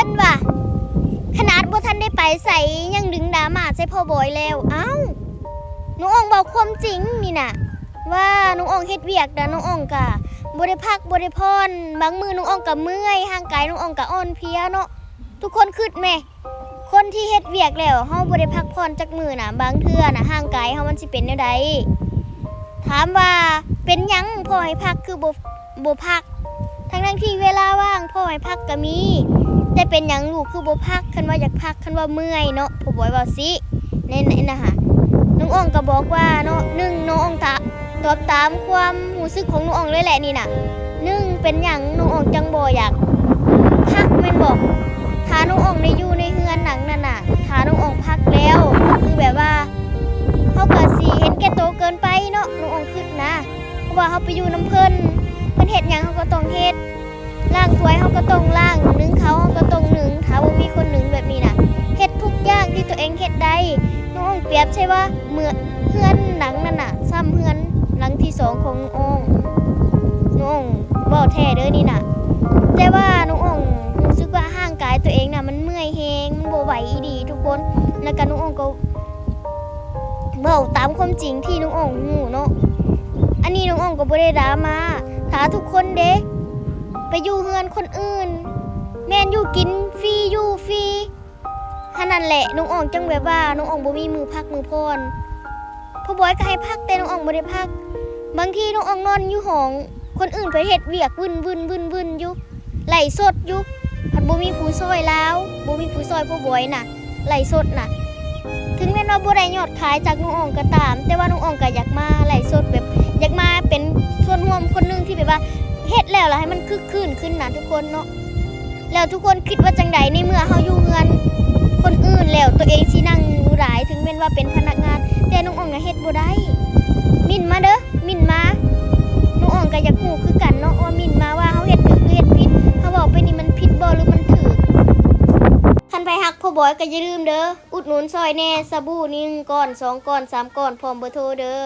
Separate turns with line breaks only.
นว่ะขนาดบ่ทันได้ไปใส่ยังดึงดราม่าใส่พ่อบอยแล้วเอ้าน้องอ่องบอกความจริงนี่น่ะว่าน้องอ่องเฮ็ดเวียกนะน้องอ่องก็บ่ได้พักบ่ได้พรบางมื้อน้องอ่องก็เมื่อยร่างกายน้องอ่องก็อ่อนเพลียเนาะทุกคนคิดแม่คนที่เฮ็ดเวียกแล้วเฮาบ่ได้พักผ่อนจักมื้อน่ะบางเทื่อน่ะร่างกายเฮามันสิเป็นแนวใดถามว่าเป็นหยังพ่อให้พักคือบ่พักทั้งที่เวลาว่างพ่อให้พักก็มีแต่เป็นหยังลูกคือบ่พักคันว่าอยากพักคันว่าเมื่อยเนาะพ่อบอยว่าสินี่นะฮะน้องอ่องก็บอกว่าเนาะ1น้องอ่องตอบตามความรู้สึกของน้องอ่องเลยแหละนี่น่ะ1เป็นหยังน้องอ่องจังบ่อยากพักแม่นบ่ถ้าน้องอ่องได้อยู่ในเฮือนหนังนั่นน่ะถ้าน้องอ่องพักแล้วก็คือแบบว่าเฮาก็สิเห็นแก่โตเกินไปเนาะน้องอ่องคิดนะเพราะว่าเฮาไปอยู่นำเพิ่นเฮ็ดหยังเฮาก็ต้องเฮ็ดล้างถ้วยเฮาก็ต้องล้างนึ่งข้าวเฮาก็ต้องนึ่งถ้าบ่มีคนนึ่งแบบนี้น่ะเฮ็ดทุกอย่างที่ตัวเองเฮ็ดได้น้องอ่องเปรียบใช่ว่าเมื่อเฮือนหลังนั่นน่ะซ้ำเฮือนหลังที่2ของน้องบ่แท้เด้อนี่น่ะแต่ว่าน้องอ่องรู้สึกว่าร่างกายตัวเองน่ะมันเมื่อยแฮงมันบ่ไหวอีดีทุกคนแล้วก็น้องอ่องก็เว้าตามความจริงที่น้องอ่องฮู้เนาะอันนี้น้องอ่องก็บ่ได้ดราม่าถ้าทุกคนเด้ไปอยู่เฮือนคนอื่นแม่นอยู่กินฟรีอยู่ฟรีขนาดแหละน้องอ่องจังแบบว่าน้องอ่องบ่มีมือพักมือพรพ่อบอยก็ให้พักแต่น้องอ่องบ่ได้พักบางทีน้องอ่องนอนอยู่ห้องคนอื่นไปเฮ็ดเวียกวึนอยู่ไหลสดอยู่พัดบ่มีผู้ซอยแล้วบ่มีผู้ซอยพ่อบอยน่ะไหลสดน่ะถึงแม้ว่าบ่ได้ยอดขายจากน้องอ่องก็ตามแต่ว่าน้องอ่องก็อยากมาไหลสดแบบอยากมาเป็นส่วนร่วมคนนึงที่แบบว่าเฮ็ดแล้วล่ะให้มันคึกคืนขึ้นนะทุกคนเนาะแล้วทุกคนคิดว่าจังใดในเมื่อเฮาอยู่เฮือนคนอื่นแล้วตัวเองสินั่งอยู่หลายถึงแม้ว่าเป็นพนักงานแต่น้องอ่องน่ะเฮ็ดบ่ได้มิ่นมาเด้อมิ่นมาน้องอ่องก็อยากฮู้คือกันเนาะว่ามิ่นมาว่าเฮาเฮ็ดถูกหรือเฮ็ดผิดเฮาเว้าไปนี่มันผิดบ่หรือมันถูกคันไปฮักพ่อบอยก็อย่าลืมเด้ออุดหนุนซอยแน่สบู่1ก้อน2ก้อน3ก้อนพร้อมเบอร์โทรเด้อ